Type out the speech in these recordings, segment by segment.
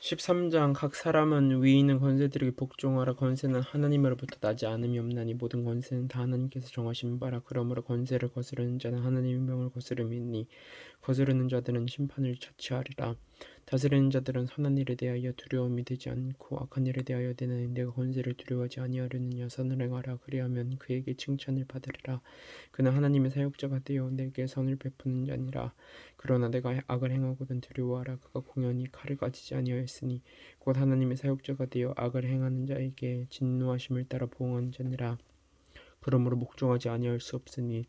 13장 각 사람은 위에 있는 권세들에게 복종하라. 권세는 하나님으로부터 나지 않음이 없나니 모든 권세는 다 하나님께서 정하신 바라. 그러므로 권세를 거스르는 자는 하나님의 명을 거스름이니 거스르는 자들은 심판을 자취하리라. 다스리는 자들은 선한 일에 대하여 두려움이 되지 않고 악한 일에 대하여 되나니 내가 권세를 두려워하지 아니하려느냐. 선을 행하라. 그리하면 그에게 칭찬을 받으리라. 그는 하나님의 사역자가 되어 내게 선을 베푸는 자니라. 그러나 내가 악을 행하거든 두려워하라. 그가 공연히 칼을 가지지 아니하였으니 곧 하나님의 사역자가 되어 악을 행하는 자에게 진노하심을 따라 보응하는 자니라. 그러므로 목종하지 아니할 수 없으니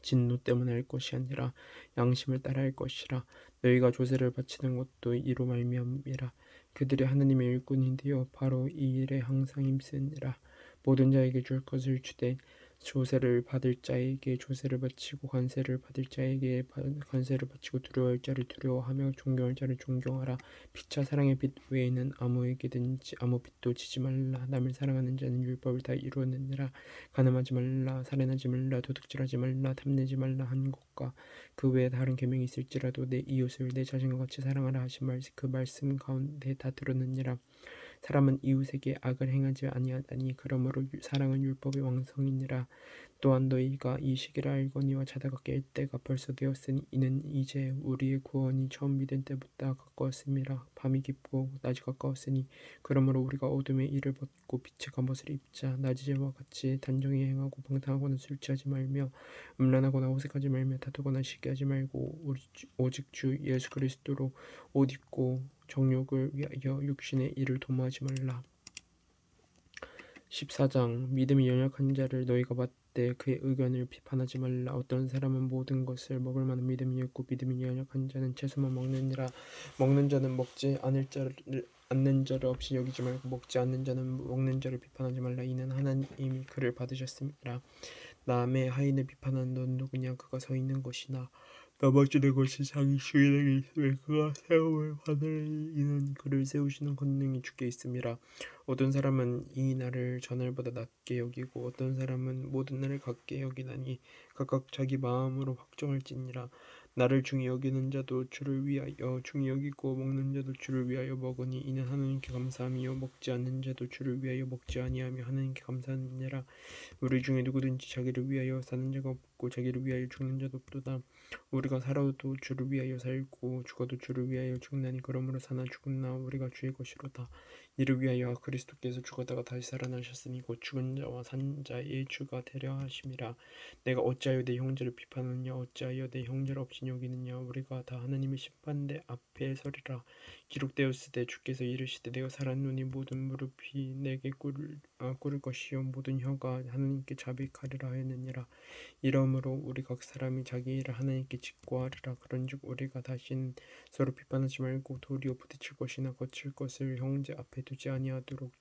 진노 때문에 할 것이 아니라 양심을 따라 할 것이라. 너희가 조세를 바치는 것도 이로 말미암이라. 그들이 하나님의 일꾼이 되어 바로 이 일에 항상 힘쓰니라. 모든 자에게 줄 것을 주되 조세를 받을 자에게 조세를 바치고 관세를 받을 자에게 관세를 바치고 두려워할 자를 두려워하며 존경할 자를 존경하라. 피차 사랑의 빛 외에는 아무에게든지 아무 빛도 지지 말라. 남을 사랑하는 자는 율법을 다 이루느니라. 가늠하지 말라, 살인하지 말라, 도둑질하지 말라, 탐내지 말라 한 것과 그 외에 다른 계명이 있을지라도 내 이웃을 내 자신과 같이 사랑하라 하신 그 말씀 가운데 다 들었느니라. 사람은 이웃에게 악을 행하지 아니하다니 그러므로 사랑은 율법의 왕성이니라. 또한 너희가 이 시기를 알거니와 자다가 깰 때가 벌써 되었으니 이는 이제 우리의 구원이 처음 믿은 때보다 가까웠음이라. 밤이 깊고 낮이 가까웠으니 그러므로 우리가 어둠의 일을 벗고 빛의 갑옷을 입자. 낮이와 같이 단정히 행하고 방탕하거나 술 취하지 말며 음란하거나 호색하지 말며 다투거나 시기하지 말고 오직 주 예수 그리스도로 옷 입고 정욕을 위하여 육신의 일을 도모하지 말라. 14장 믿음이 연약한 자를 너희가 받되 그의 의견을 비판하지 말라. 어떤 사람은 모든 것을 먹을 만한 믿음이 있고 믿음이 연약한 자는 채소만 먹느니라. 먹는 자는 먹지 않는 자를 없이 여기지 말고 먹지 않는 자는 먹는 자를 비판하지 말라. 이는 하나님이 그를 받으셨음이라. 남의 하인을 비판하는 넌 누구냐. 그가 서 있는 것이나 넘어지는 것이 자기 주인에게 있으면 그가 세움을 받으리니 이는 그를 세우시는 권능이 주께 있음이라. 어떤 사람은 이 날을 저날보다 낮게 여기고 어떤 사람은 모든 날을 같게 여기나니 각각 자기 마음으로 확정할지니라. 나를 중히 여기는 자도 주를 위하여 중히 여기고 먹는 자도 주를 위하여 먹으니 이는 하나님께 감사함이요 먹지 않는 자도 주를 위하여 먹지 아니하며 하나님께 감사하느니라. 우리 중에 누구든지 자기를 위하여 사는 자가 없고 자기를 위하여 죽는 자도 없도다. 우리가 살아도 주를 위하여 살고 죽어도 주를 위하여 죽나니 그러므로 사나 죽으나 우리가 주의 것이로다. 이를 위하여 그리스도께서 죽었다가 다시 살아나셨으니 곧 죽은 자와 산 자의 주가 되려 하심이라. 내가 어찌하여 내 형제를 비판하느냐. 어찌하여 내 형제를 없이 여기느냐. 우리가 다 하나님의 심판대 앞에 서리라. 기록되었으되 주께서 이르시되 내가 살았노니 모든 무릎이 내게 꿇을 것이요 모든 혀가 하나님께 자백하리라 하였느니라. 이러므로 우리 각 사람이 자기 일을 하나님께 직고하리라. 그런즉 우리가 다신 서로 비판하지 말고 도리어 부딪힐 것이나 거칠 것을 형제 앞에 두지 아니하도록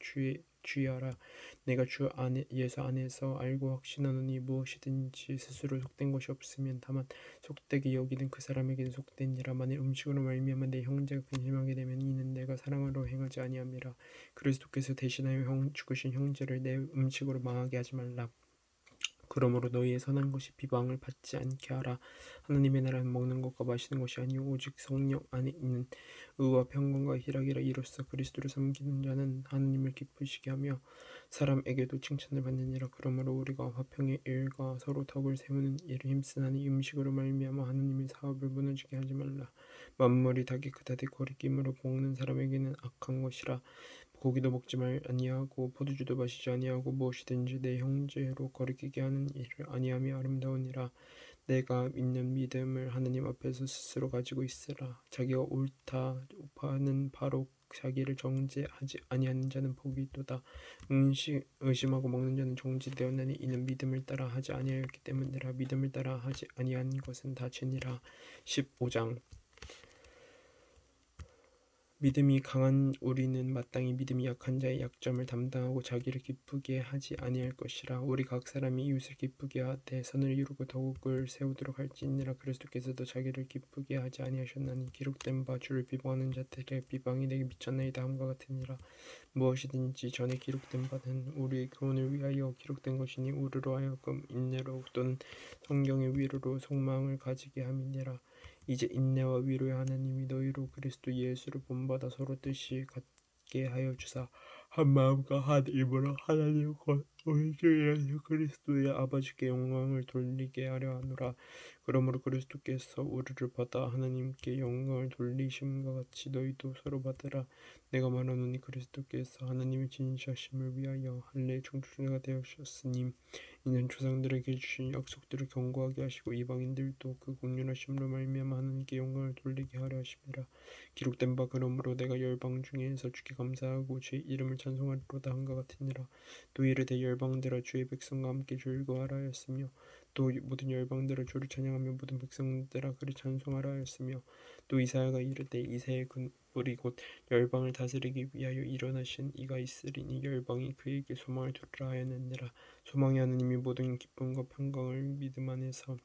주의하라. 내가 주 예수 안에서 알고 확신하노니 무엇이든지 스스로 속된 것이 없으면 다만 속되게 여기는 그 사람에게는 속되니라. 만일 음식으로 말미암아 내 형제가 근심하게 되면 이는 내가 사랑으로 행하지 아니함이라. 그리스도께서 대신하여 죽으신 형제를 내 음식으로 망하게 하지 말라. 그러므로 너희의 선한 것이 비방을 받지 않게 하라. 하나님의 나라는 먹는 것과 마시는 것이 아니요 오직 성령 안에 있는 의와 평강과 희락이라. 이로써 그리스도를 섬기는 자는 하나님을 기쁘시게 하며 사람에게도 칭찬을 받느니라. 그러므로 우리가 화평의 일과 서로 덕을 세우는 일을 힘쓰나니 음식으로 말미암아 하나님의 사업을 무너지게 하지 말라. 만물이 다 깨끗하되 거리낌으로 먹는 사람에게는 악한 것이라. 고기도 먹지 아니하고 포도주도 마시지 아니하고 무엇이든지 내 형제로 거리끼게 하는 일을 아니함이 아름다우니라. 내가 믿는 믿음을 하나님 앞에서 스스로 가지고 있으라. 자기가 옳다 하는 바로 자기를 정죄하지 아니하는 자는 복이 있도다. 의심하고 먹는 자는 정죄되었나니 이는 믿음을 따라 하지 아니하였기 때문이라. 믿음을 따라 하지 아니한 것은 다 죄니라. 15장 믿음이 강한 우리는 마땅히 믿음이 약한 자의 약점을 담당하고 자기를 기쁘게 하지 아니할 것이라. 우리 각 사람이 이웃을 기쁘게 하되 선을 이루고 덕을 세우도록 할지니라. 그리스도께서도 자기를 기쁘게 하지 아니하셨나니 기록된 바 주를 비방하는 자들의 비방이 내게 미쳤나이다 함과 같으니라. 무엇이든지 전에 기록된 바는 우리의 교훈을 위하여 기록된 것이니 우리로 하여금 인내로 또는 성경의 위로로 소망을 가지게 함이니라. 이제 인내와 위로의 하나님이 너희로 그리스도 예수를 본받아 서로 뜻이 같게 하여 주사 한 마음과 한 입으로 하나님 곧 우리 주 예수 그리스도의 아버지께 영광을 돌리게 하려 하노라. 그러므로 그리스도께서 우리를 받아 하나님께 영광을 돌리심과 같이 너희도 서로 받으라. 내가 말하노니 그리스도께서 하나님의 진실하심을 위하여 할례의 중추가 되어주셨으니 이는 조상들에게 주신 약속들을 견고하게 하시고 이방인들도 그 공률하심으로 말미암아 하나님께 영광을 돌리게 하려 하심이라. 기록된 바 그러므로 내가 열방 중에서 주께 감사하고 주의 이름을 찬송하리로다 한것 같으니라. 또 이르되 열방들아 주의 백성과 함께 즐거워하라 하였으며 또 모든 열방들아 주를 찬양하며 모든 백성들아 그를 찬송하라 하였으며 또 이사야가 이르되 이새의 근뿔이 곧 열방을 다스리기 위하여 일어나신 이가 있으리니 열방이 그에게 소망을 두리라 하였느니라. 소망의 하느님이 모든 기쁨과 평강을 믿음 안에서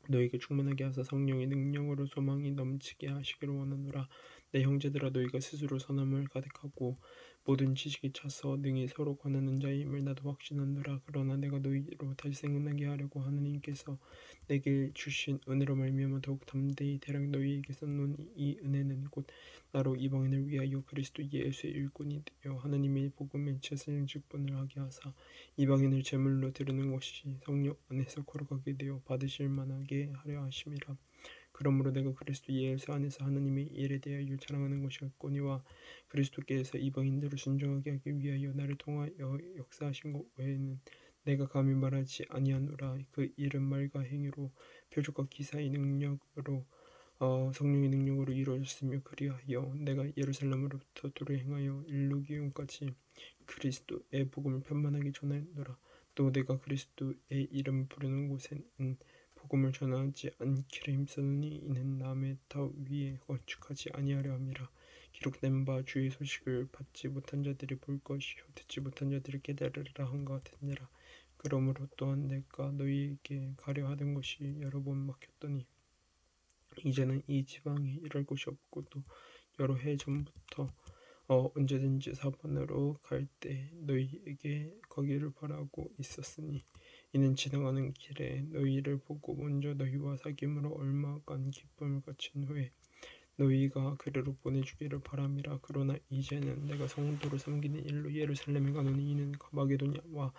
너희에게 충만하게 하사 성령의 능력으로 소망이 넘치게 하시기를 원하노라. 내 형제들아 너희가 스스로 선함을 가득하고 모든 지식이 차서 능히 서로 권하는 자임을 나도 확신하노라. 그러나 내가 너희로 다시 생각나게 하려고 하느님께서 내게 주신 은혜로 말미암아 더욱 담대히 대략 너희에게 썼노니 이 은혜는 곧 나로 이방인을 위하여 그리스도 예수의 일꾼이 되어 하나님의 복음의 최선 직분을 하게 하사 이방인을 제물로 드리는 것이 성령 안에서 걸어가게 되어 받으실 만하게 하려 하심이라. 그러므로 내가 그리스도 예수 안에서 하나님의 일에 대하여 자랑하는 것이었거니와 그리스도께서 이방인들을 순종하게 하기 위하여 나를 통하여 역사하신 것 외에는 내가 감히 말하지 아니하노라. 그 일은 말과 행위로 표적과 기사의 능력으로 성령의 능력으로 이루어졌으며 그리하여 내가 예루살렘으로부터 도를 행하여 일루기온까지 그리스도의 복음을 편만하게 전하노라. 또 내가 그리스도의 이름 부르는 곳에는 복음을 전하지 않기를 힘쓰노니 이는 남의 터 위에 건축하지 아니하려 함이라. 기록된 바 주의 소식을 받지 못한 자들이 볼 것이요 듣지 못한 자들이 깨달으리라 한 것 같으니라. 그러므로 또한 내가 너희에게 가려 하던 것이 여러 번 막혔더니 이제는 이 지방에 이럴 곳이 없고 또 여러 해 전부터 언제든지 사번으로 갈 때 너희에게 거기를 바라고 있었으니 이는 지나가는 길에 너희를 보고 먼저 너희와 사귐으로 얼마간 기쁨을 갖춘 후에 너희가 그리로 보내주기를 바람이라. 그러나 이제는 내가 성도를 섬기는 일로 예루살렘에 가노니 이는 마게도냐와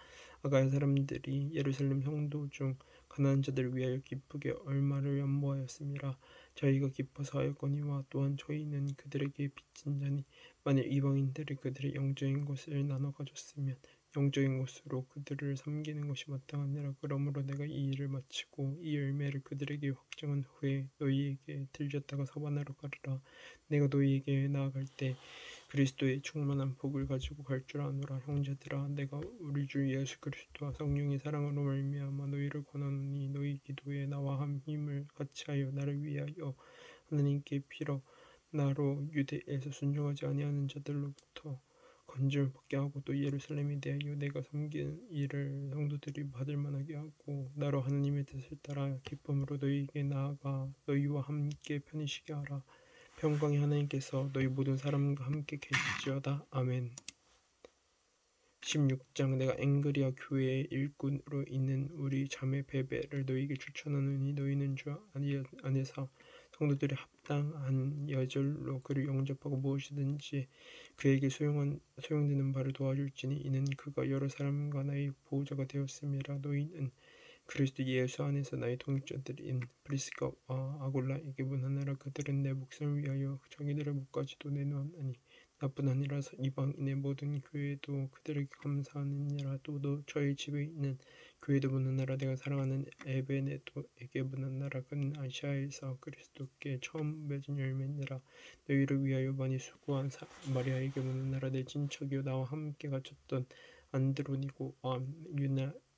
아가야 사람들이 예루살렘 성도 중 가난한 자들을 위하여 기쁘게 얼마를 연보하였음이라. 저희가 기뻐서 하였거니와 또한 저희는 그들에게 빚진 자니 만일 이방인들이 그들의 영적인 것을 나눠 가졌으면 영적인 것으로 그들을 섬기는 것이 마땅하니라. 그러므로 내가 이 일을 마치고 이 열매를 그들에게 확증한 후에 너희에게 들렸다가 서바나로 가리라. 내가 너희에게 나아갈 때 그리스도의 충만한 복을 가지고 갈 줄 아노라. 형제들아 내가 우리 주 예수 그리스도와 성령의 사랑으로 말미암아 너희를 권하노니 너희 기도에 나와 한 힘을 같이하여 나를 위하여 하나님께 빌어 나로 유대에서 순종하지 아니하는 자들로부터 건짐을 받게 하고 또 예루살렘에 대하여 내가 섬기는 일을 성도들이 받을 만하게 하고 나로 하나님의 뜻을 따라 기쁨으로 너희에게 나아가 너희와 함께 편히 쉬게 하라. 평강의 하나님께서 너희 모든 사람과 함께 계실지어다. 아멘. 16장 내가 앵그리아 교회의 일꾼으로 있는 우리 자매 베베를 너희에게 추천하노니 너희는 주 안에서 성도들이 합당한 여절로 그를 영접하고 무엇이든지 그에게 소용되는 바를 도와줄지니 이는 그가 여러 사람과 나의 보호자가 되었음이라. 너희는 그리스도 예수 안에서 나의 동역자들인 브리스가와 아골라에게 문하노라. 그들은 내 목숨을 위하여 자기들의 목까지도 내놓았나니 나뿐 아니라 이방인의 모든 교회도 그들에게 감사하느니라. 또 저희 집에 있는 교회도 문하노라. 내가 사랑하는 에베네도에게 문하노라. 그는 아시아에서 그리스도께 처음 맺은 열매니라. 너희를 위하여 많이 수고한 마리아에게 문하노라. 내 친척이요 나와 함께 갇혔던 안드로니고와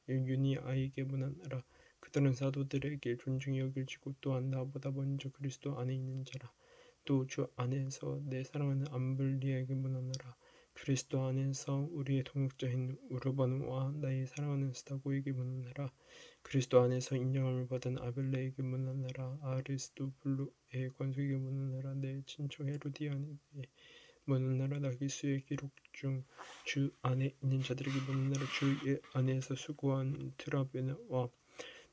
유니아에게 문하노라. 그들은 사도들에게 존중히 여겨지고 또한 나보다 먼저 그리스도 안에 있는 자라. 또 주 안에서 내 사랑하는 암블리에게 문하노라. 그리스도 안에서 우리의 동역자인 우르바노와 나의 사랑하는 스타고에게 문하노라. 그리스도 안에서 인정함을 받은 아벨레에게 문하노라. 아리스토블루의 권속에게 문하노라. 내 친척 헤로디안에게 문하노라. 나기수의 기록 중 주 안에 있는 자들에게 문하노라. 주 안에서 수고한 트라베나와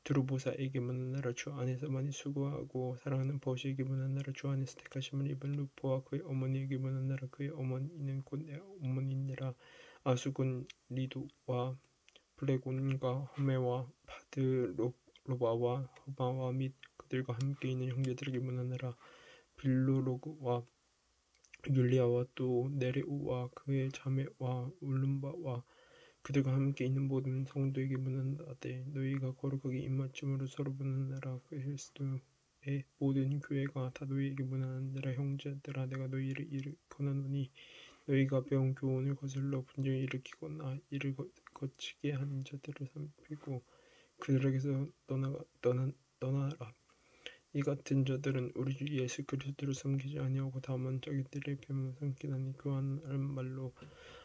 두루보사에게 문하나라. 주 안에서 많이 수고하고 사랑하는 버시에게 문하나라. 주 안에서 택하심을 입은 루포와 그의 어머니에게 문하나라. 그의 어머니는 곧 내 어머니니라. 아수군 리도와 블레곤과 허메와 바드로바와 허바와 및 그들과 함께 있는 형제들에게 문하나라. 빌로로그와 율리아와 또 네레우와 그의 자매와 울lum바와 그들과 함께 있는 모든 성도에게 문안하되 너희가 거룩하게 입맞춤으로 서로 문안하라. 그리스도의 모든 교회가 다 너희에게 문안하느라. 형제들아, 내가 너희를 일컬노니 너희가 배운 교훈을 거슬러 분쟁을 일으키거나 이를 거치게 하는 자들을 살피고 그들에게서 떠나라. 이 같은 자들은 우리 주 예수 그리스도를 섬기지 아니하고 다만 자기들의 배만 삼키나니 교환하는 말로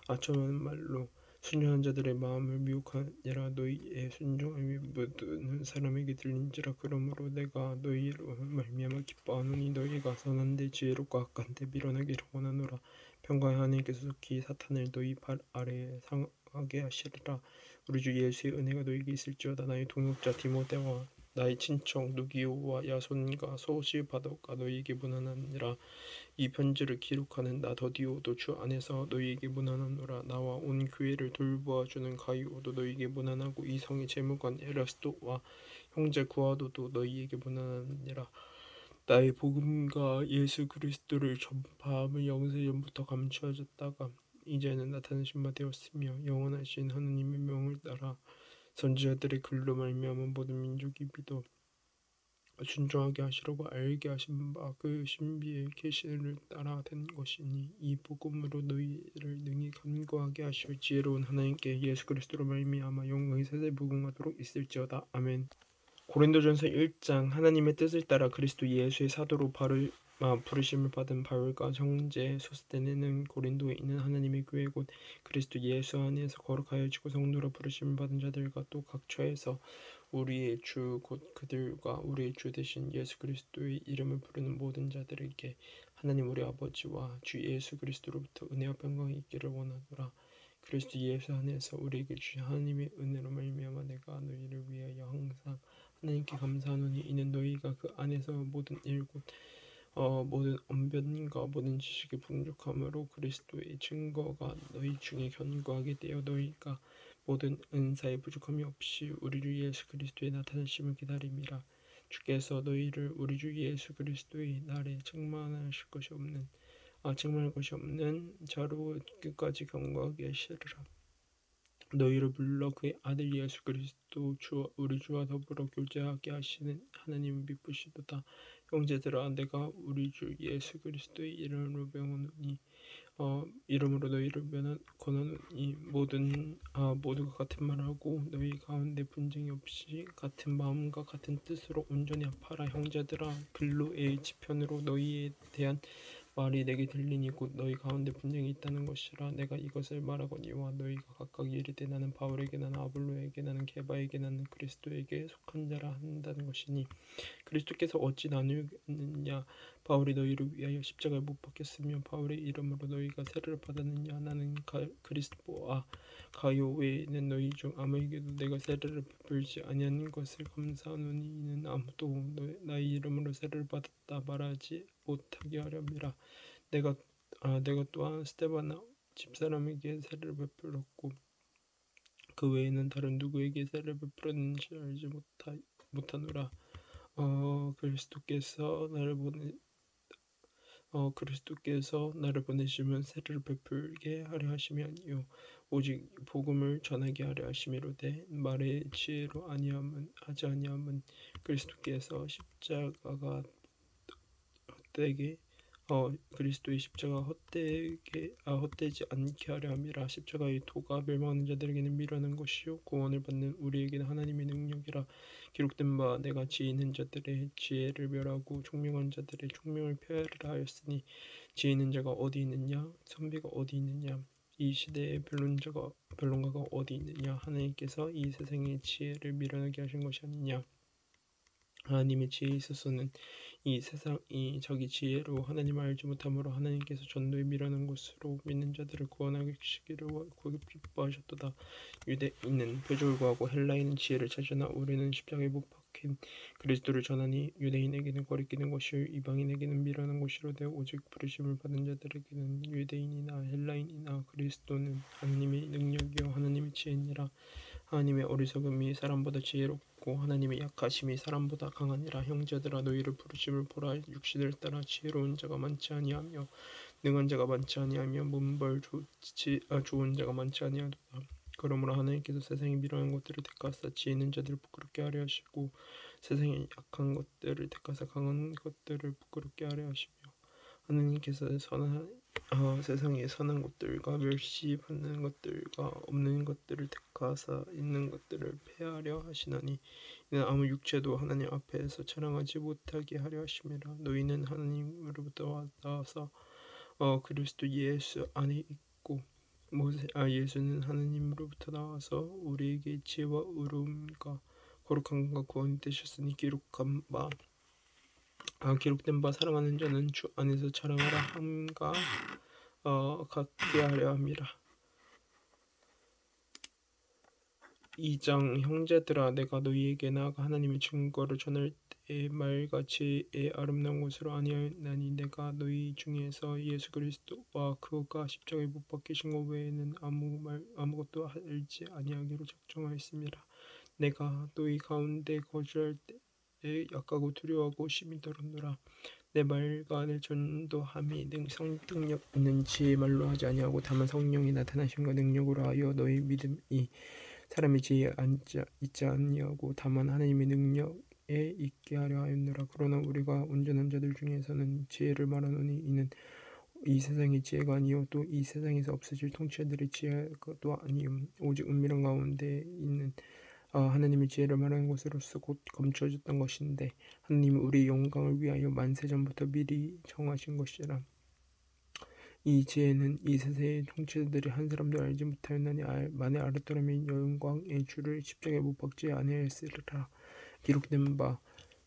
아첨하는 말로 순종한 자들의 마음을 미혹하니라. 너희의 순종함이 모든 사람에게 들린지라. 그러므로 내가 너희로 말미암아 기뻐하노니 너희가 선한데 지혜롭고 악한데 밀어내기를 원하노라. 평강의 하나님께서 속히 사탄을 너희 발 아래에 상하게 하시리라. 우리 주 예수의 은혜가 너희에게 있을지어다. 나의 동역자 디모데와 나의 친척 누기오와 야손과 소시바도가 너희에게 문안하니라. 이 편지를 기록하는 나 더디오도 주 안에서 너희에게 문안하노라. 나와 온 교회를 돌보아주는 가이오도 너희에게 문안하고 이 성의 재무관 에라스도와 형제 구아도도 너희에게 문안하니라. 나의 복음과 예수 그리스도를 전파함을 영세전부터 감추어졌다가 이제는 나타나신 바 되었으며 영원하신 하느님의 명을 따라 선지자들의 글로 말미암아 모든 민족이 믿어 순종하게 하시려고 알게 하신 바 그 신비의 계시를 따라 된 것이니 이 복음으로 너희를 능히 간구하게 하시오. 지혜로운 하나님께 예수 그리스도로 말미암아 영광이 세세 무궁하도록 있을지어다. 아멘. 고린도전서 1장. 하나님의 뜻을 따라 그리스도 예수의 사도로 부르심을 받은 바울과 형제 소스데네는 고린도에 있는 하나님의 교회 곧 그리스도 예수 안에서 거룩하여지고 성도로 부르심을 받은 자들과 또 각 처에서 우리의 주 곧 그들과 우리의 주 되신 예수 그리스도의 이름을 부르는 모든 자들에게 하나님 우리 아버지와 주 예수 그리스도로부터 은혜와 평강이 있기를 원하노라. 그리스도 예수 안에서 우리에게 주신 하나님의 은혜로 말미암아 내가 너희를 위하여 항상 하나님께 감사하노니 이는 너희가 그 안에서 모든 일 곧 모든 언변과 모든 지식의 풍족함으로 그리스도의 증거가 너희 중에 견고하게 되어 너희가 모든 은사의 부족함이 없이 우리 주 예수 그리스도의 나타나심을 기다림이라. 주께서 너희를 우리 주 예수 그리스도의 날에 책망할 것이 없는 자로 끝까지 견고하게 하시리라. 너희를 불러 그의 아들 예수 그리스도 우리 주와 더불어 교제하게 하시는 하나님을 미쁘시도다. 형제들아, 내가 우리 주 예수 그리스도의 이름으로 이름으로 너희를 권하노니 모두가 같은 말하고 너희 가운데 분쟁이 없이 같은 마음과 같은 뜻으로 온전히 합하라. 형제들아, 근로의 지편으로 너희에 대한 말이 내게 들리니 곧 너희 가운데 분쟁이 있다는 것이라. 내가 이것을 말하거니와 너희가 각각 이르되 나는 바울에게 나는 아볼로에게 나는 게바에게 나는 그리스도에게 속한 자라 한다는 것이니 그리스도께서 어찌 나누겠느냐. 바울이 너희를 위하여 십자가에 못 박혔으며 바울의 이름으로 너희가 세례를 받았느냐. 나는 그리스도와 가요 외에는 너희 중 아무에게도 내가 세례를 베풀지 아니한 것을 감사하노니 이는 아무도 나의 이름으로 세례를 받았다 말하지 못하게 하렵니다. 내가 또한 스데반나 집사람에게 세례를 베풀었고 그 외에는 다른 누구에게 세례를 베풀었는지 알지 못하노라. 그리스도께서 나를 보내시면 세례를 베풀게 하려 하심이 아니요 오직 복음을 전하게 하려 하심이로되 말의 지혜로 하지 아니함은 그리스도께서 그리스도의 십자가 헛되지 않게 하려 함이라. 십자가의 도가 멸망하는 자들에게는 미련한 것이요 구원을 받는 우리에게는 하나님의 능력이라. 기록된 바 내가 지혜 있는 자들의 지혜를 멸하고 총명한 자들의 총명을 폐하리라 하였으니 지혜 있는 자가 어디 있느냐 선비가 어디 있느냐 이 시대의 변론가가 어디 있느냐. 하나님께서 이 세상의 지혜를 미련하게 하신 것이 아니냐. 하나님의 지혜에 있어서는 이 세상이 자기 지혜로 하나님을 알지 못함으로 하나님께서 전도에 미련한 것으로 믿는 자들을 구원하시기를 기뻐하셨도다. 유대인은 표적을 구하고 헬라인은 지혜를 찾으나 우리는 십자가에 못 박힌 그리스도를 전하니 유대인에게는 거리끼는 것이요 이방인에게는 미련한 것이로되 오직 부르심을 받은 자들에게는 유대인이나 헬라인이나 그리스도는 하나님의 능력이요 하나님의 지혜니라. 하나님의 어리석음이 사람보다 지혜롭고 하나님의 약하심이 사람보다 강하니라. 형제들아 너희를 부르심을 보라. 육신을 따라 지혜로운 자가 많지 아니하며 능한 자가 많지 아니하며 좋은 자가 많지 아니하도다. 그러므로 하나님께서 세상에 미련한 것들을 택하사 지혜 있는 자들을 부끄럽게 하려 하시고 세상에 약한 것들을 택하사 강한 것들을 부끄럽게 하려 하시며 하나님께서 세상의 선한 것들과 멸시받는 것들과 없는 것들을 택하사 있는 것들을 폐하려 하시나니 이는 아무 육체도 하나님 앞에서 자랑하지 못하게 하려 하심이라. 너희는 하나님으로부터 나와서 그리스도 예수 안에 있고 예수는 하나님으로부터 나와서 우리에게 지혜와 의로움과 거룩함과 구원이 되셨으니 기록된 바 사랑하는 자는 주 안에서 자랑하라 함과 같게 하려 함이라. 2장 형제들아 내가 너희에게 나아가 하나님의 증거를 전할 때 말과 지혜의 아름다운 것으로 아니하나니 내가 너희 중에서 예수 그리스도와 그가 십자가에 못 박히신 것 외에는 아무것도 알지 아니하기로 작정하였습니다. 내가 너희 가운데 거주할 때에 약하고 두려워하고 심히 떨었노라. 내 말과 내 전도함이 능력 있는 지혜의 말로 하지 아니하고 다만 성령이 나타나심과 능력으로 하여 너희 믿음이 사람의 지혜에 있지 아니하고 다만 하나님의 능력에 있게 하려 하였노라. 그러나 우리가 온전한 자들 중에서는 지혜를 말하노니 이는 이 세상의 지혜가 아니요 또 이 세상에서 없어질 통치자들의 지혜도 아니요 오직 은밀한 가운데 있는 하나님의 지혜를 말하는 것으로서 곧 감춰졌던 것인데 하나님이 우리의 영광을 위하여 만세 전부터 미리 정하신 것이라. 이 지혜는 이 세상의 통치자들이 한 사람도 알지 못하였나니 만에 알았더라면 영광의 주를 십자가에 못 박지 아니하였으리라. 기록된 바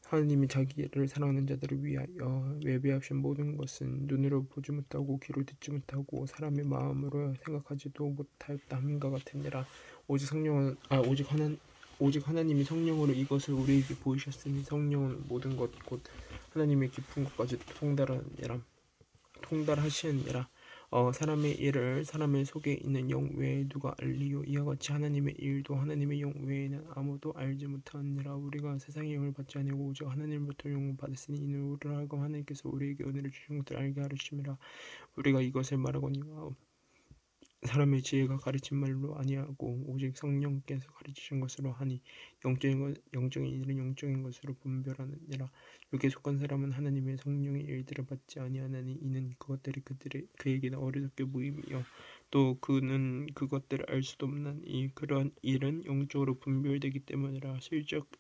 하나님이 자기를 사랑하는 자들을 위하여 예비하신 모든 것은 눈으로 보지 못하고 귀로 듣지 못하고 사람의 마음으로 생각하지도 못하였다 함과 같으니라. 오직 하나님이 성령으로 이것을 우리에게 보이셨으니 성령은 모든 것 곧 하나님의 깊은 것까지 통달하시느니라. 사람의 일을 사람의 속에 있는 영 외에 누가 알리요? 이와 같이 하나님의 일도 하나님의 영 외에는 아무도 알지 못하느니라. 우리가 세상의 영을 받지 아니하고 오직 하나님으로부터 영을 받았으니 이는 우리로 하여금 하나님께서 우리에게 은혜를 주신 것을 알게 하려심이라. 우리가 이것을 말하거니와 사람의 지혜가 가르친 말로 아니하고 오직 성령께서 가르치신 것으로 하니 영적인 일은 영적인 것으로 분별하느니라. 육에 속한 사람은 하나님의 성령의 일들을 받지 아니하나니 이는 그것들이 그에게는 어리석게 보임이요 또 그는 그것들을 알 수도 없나니 그러한 일은 영적으로 분별되기 때문이라.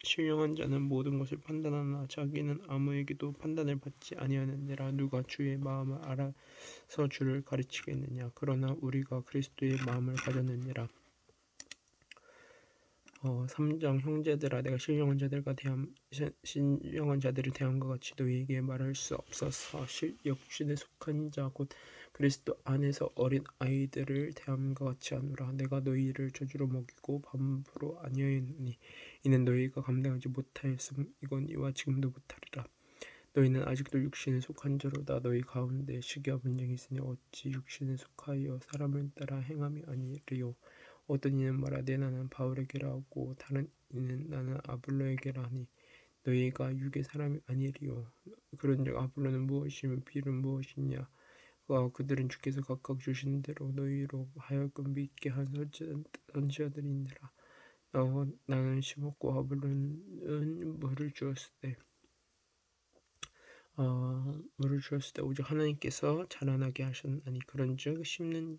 신령한 자는 모든 것을 판단하나 자기는 아무에게도 판단을 받지 아니하느니라. 누가 주의 마음을 알아서 주를 가르치겠느냐. 그러나 우리가 그리스도의 마음을 가졌느니라. 3장 형제들아 내가 신령한 자들을 대함과 같이 너희에게 말할 수 없어서 육신에 속한 자 곧 그리스도 안에서 어린 아이들을 대함과 같이 하노라. 내가 너희를 저주로 먹이고 밤부로 아니하였느니 이는 너희가 감당하지 못하였음이거니와 지금도 못하리라. 너희는 아직도 육신에 속한 자로다. 너희 가운데 시기와 분쟁이 있으니 어찌 육신에 속하여 사람을 따라 행함이 아니리요. 어떤 이는 말하되 나는 바울에게라 하고 다른 이는 나는 아볼로에게라 하니 너희가 육의 사람이 아니리요. 그런즉 아볼로는 무엇이며 빌은 무엇이냐. 그들은 주께서 각각 주신 대로 너희로 하여금 믿게 한 선지자들이니라. 나는 심었고 아볼로는 물을 주었을 때 오직 하나님께서 자라나게 하셨나니 그런즉 심는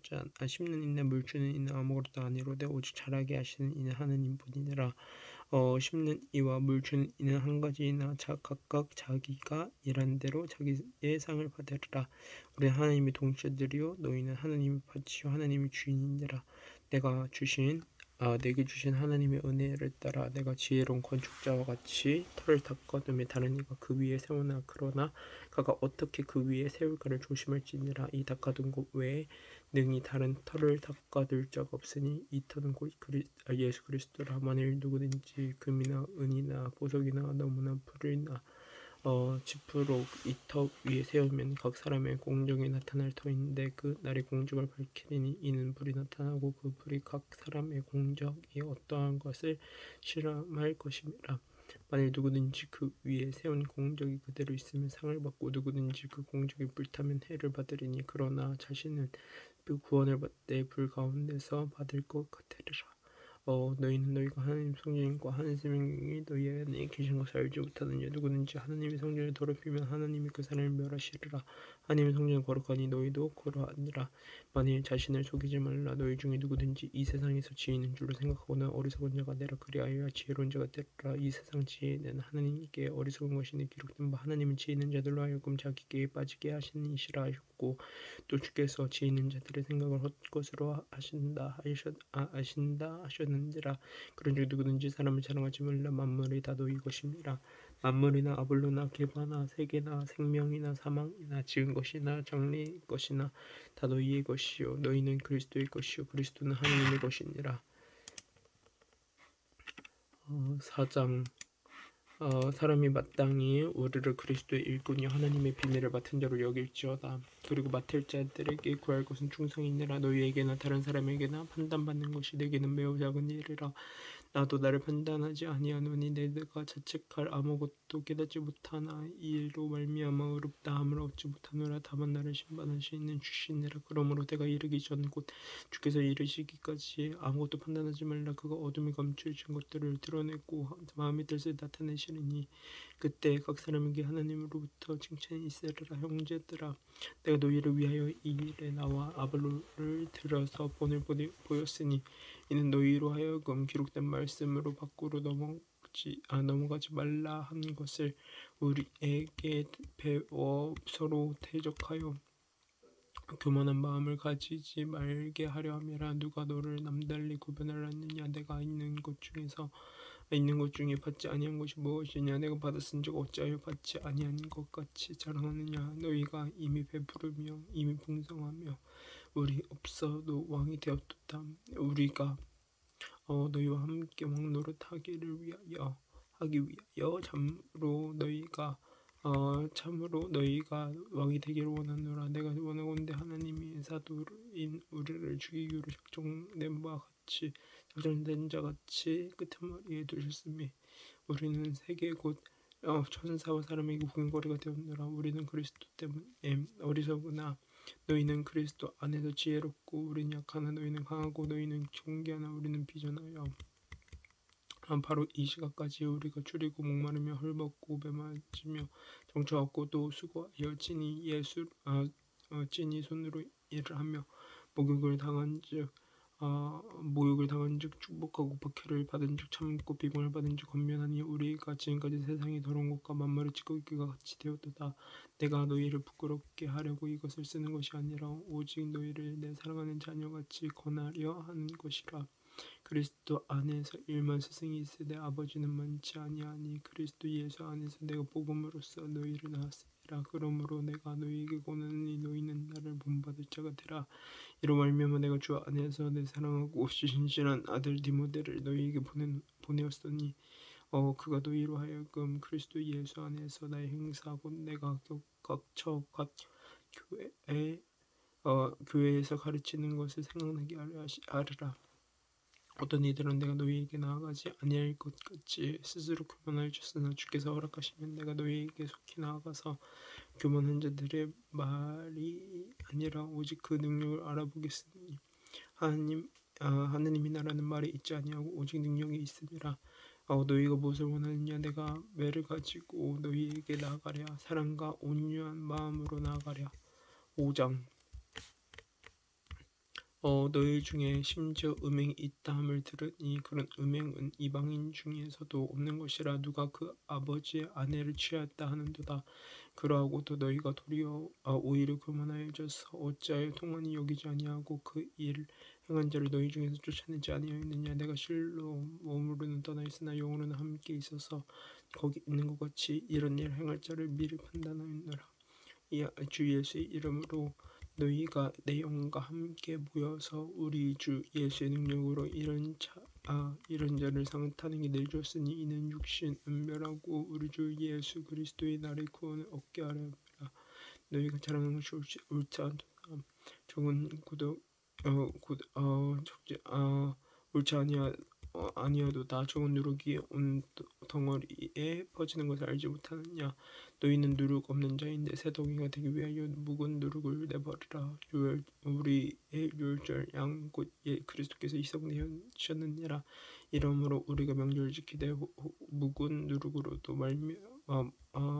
이는 물 주는 이는 아무것도 아니로되 오직 자라게 하시는 이는 하나님뿐이니라. 심는 이와 물 주는 이는 한 가지이나 각각 자기가 일한 대로 자기의 상을 받으리라. 우리는 하나님의 동체들이요 너희는 하나님의 밭이요 하나님의 주인이니라. 내가 주신 내게 주신 하나님의 은혜를 따라 내가 지혜로운 건축자와 같이 터를 닦아둠에 다른 이가 그 위에 세우나 그러나 그가 어떻게 그 위에 세울까를 조심할지니라. 이 닦아둔 곳 외에 능히 다른 터를 닦아둘 자가 없으니 이 터는 곧 예수 그리스도라. 만일 누구든지 금이나 은이나 보석이나 나무나 풀이나 지푸로 이 터 위에 세우면 각 사람의 공적이 나타날 터인데 그 날의 공적을 밝히리니 이는 불이 나타나고 그 불이 각 사람의 공적이 어떠한 것을 실험할 것임이라. 만일 누구든지 그 위에 세운 공적이 그대로 있으면 상을 받고 누구든지 그 공적이 불타면 해를 받으리니 그러나 자신은 그 구원을 받되 불 가운데서 받을 것 같으리라. 너희는 너희가 하나님 성령과 하나님의 생명이 너희 안에 계신 것을 알지 못하느냐. 누구든지 하나님의 성령을 더럽히면 하나님이 그 사람을 멸하시리라. 하나님의 성령은 거룩하니 너희도 그러하니라. 만일 자신을 속이지 말라. 너희 중에 누구든지 이 세상에서 지혜 있는 줄로 생각하거나 어리석은 자가 되라. 그리하여 지혜로운 자가 되라. 이 세상 지혜는 하나님께 어리석은 것이니 기록된 바 하나님은 지혜 있는 자들로 하여금 자기께 빠지게 하시는 이시라 하셨고 또 주께서 지혜 있는 자들의 생각을 헛것으로 아신다 하셨느니라. 그런즉 누구든지 사람을 자랑하지 말라. 만물이 다 너희 것임이라. 만물이나 아볼로나 게바나 세계나 생명이나 사망이나 지은 것이나 장래의 것이나 다 너희의 것이요 너희는 그리스도의 것이요 그리스도는 하나님의 것이니라. 4장 사람이 마땅히 우리를 그리스도의 일꾼이요 하나님의 비밀을 맡은 자로 여길지어다. 그리고 맡을 자들에게 구할 것은 충성이니라. 너희에게나 다른 사람에게나 판단받는 것이 내게는 매우 작은 일이라. 나도 나를 판단하지 아니하노니 내가 자책할 아무것도 깨닫지 못하나 이 일로 말미암아 의롭다함을 얻지 못하노라. 다만 나를 심판하시는 주시니라. 그러므로 내가 이르기 전 곧 주께서 이르시기까지 아무것도 판단하지 말라. 그가 어둠에 감추어진 것들을 드러내고 마음의 뜻을 나타내시리니 그때 각 사람에게 하나님으로부터 칭찬이 있으리라. 형제들아, 내가 너희를 위하여 이 일에 나와 아볼로를 들여서 본을 보였으니 이는 너희로 하여금 기록된 말씀으로 밖으로 넘어가지 말라 한 것을 우리에게 배워 서로 대적하여 교만한 마음을 가지지 말게 하려 함이라. 누가 너를 남달리 구별하느냐. 내가 있는 것 중에 받지 아니한 것이 무엇이냐. 내가 받았은즉 어찌하여 받지 아니한 것 같이 자랑하느냐. 너희가 이미 배부르며 이미 풍성하며 우리 없어도 왕이 되었도다. 우리가 너희와 함께 왕노릇 하기 위하여 참으로 너희가 왕이 되기를 원하노라. 내가 원하건대 하나님이 사도인 우리를 죽이기로 작정된 자 같이 끄트머리에 두셨으니 우리는 세계 곧 천사와 사람에게 구경거리가 되었노라. 우리는 그리스도 때문에 어리석으나 너희는 그리스도 안에서 지혜롭고 우리는 약하나 너희는 강하고 너희는 존귀하나 우리는 비전하여 바로 이 시각까지 우리가 줄이고 목마르며 헐벗고 배맞으며 정처 없고 또 수고하여 찐이 손으로 일을 하며 목욕을 당한즉 축복하고 박해를 받은즉 참고 비방을 받은즉 권면하니 우리가 지금까지 세상의 더러운 것과 만물의 찌꺼기가 같이 되었도다. 내가 너희를 부끄럽게 하려고 이것을 쓰는 것이 아니라 오직 너희를 내 사랑하는 자녀같이 권하려 하는 것이라. 그리스도 안에서 일만 스승이 있으되 아버지는 많지 아니하니 그리스도 예수 안에서 내가 복음으로써 너희를 낳았으리라. 그러므로 내가 너희에게 권하노니 너희는 나를 본받을 자가 되라. 이로 말미암아 내가 주 안에서 내 사랑하고 신실한 아들 디모데를 너희에게 보내었으니 그가 너희로 하여금 그리스도 예수 안에서 나의 행사 곧 내가 각처 각 교회에서 가르치는 것을 생각나게 하리라. 어떤 이들은 내가 너희에게 나아가지 아니할 것 같이 스스로 교만하여 줬으나 주께서 허락하시면 내가 너희에게 속히 나아가서 교만한 자들의 말이 아니라 오직 그 능력을 알아보겠으니 하느님이 나라는 말이 있지 아니하고 오직 능력이 있음이라. 너희가 무엇을 원하느냐. 내가 매를 가지고 너희에게 나아가랴. 사랑과 온유한 마음으로 나아가랴. 5장 너희 중에 심지어 음행이 있다 함을 들으니 그런 음행은 이방인 중에서도 없는 것이라. 누가 그 아버지의 아내를 취하였다 하는도다. 그러하고도 너희가 도리어 오히려 교만하여져서 어찌하여 통한이 여기지 아니하고 그 일 행한 자를 너희 중에서 쫓아내지 아니하였느냐. 내가 실로 몸으로는 떠나 있으나 영으로는 함께 있어서 거기 있는 것 같이 이런 일 행할 자를 미리 판단하였노라. 주 예수의 이름으로 너희가 내 영과 함께 모여서 우리 주 예수의 능력으로 이런 자를 상탄하게 내주었으니 이는 육신 은별하고 우리 주 예수 그리스도의 날의 구원을 얻게 하려 함이라. 너희가 자랑하는 것이 옳지 않도다. 적은 옳지 아니하도다. 적은 누룩이 온 덩어리에 퍼지는 것을 알지 못하느냐. 너희는 누룩 없는 자인데 새 덩이가 되기 위하여 묵은 누룩을 내버리라. 우리의 유월절 양 곧 그리스도께서 희생되셨느니라. 이러므로 우리가 명절을 지키되 묵은 누룩으로도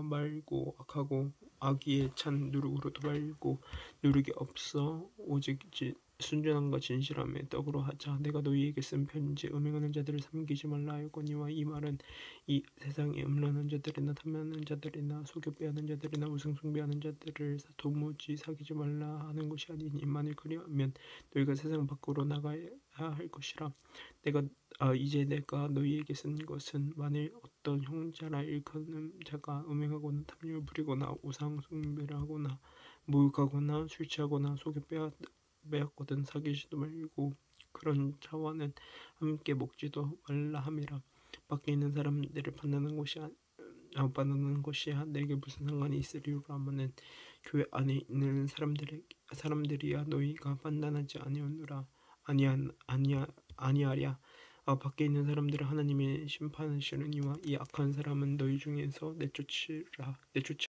말고 악하고 악의에 찬 누룩으로도 말고 누룩이 없어 오직 순전함과 진실함의 떡으로 하자. 내가 너희에게 쓴 편지 음행하는 자들을 삼키지 말라 하였거니와 이 말은 이 세상에 음란한 자들이나 탐하는 자들이나 속여 빼앗는 자들이나 우상 숭배하는 자들을 도무지 사귀지 말라 하는 것이 아니니 만일 그리하면 너희가 세상 밖으로 나가야 할 것이라. 이제 내가 너희에게 쓴 것은 만일 어떤 형제라 일컫는 자가 음행하거나 탐욕을 부리거나 우상 숭배를 하거나 모욕하거나 술 취하거나 속여 빼앗거든 사귀지도 말고 그런 자와는 함께 먹지도 말라 함이라. 밖에 있는 사람들을 판단하는 것이야 내게 무슨 상관이 있으리요. 하면은 교회 안에 있는 사람들이야 너희가 판단하지 아니하랴. 밖에 있는 사람들을 하나님이 심판하시느니와 이 악한 사람은 너희 중에서 내쫓지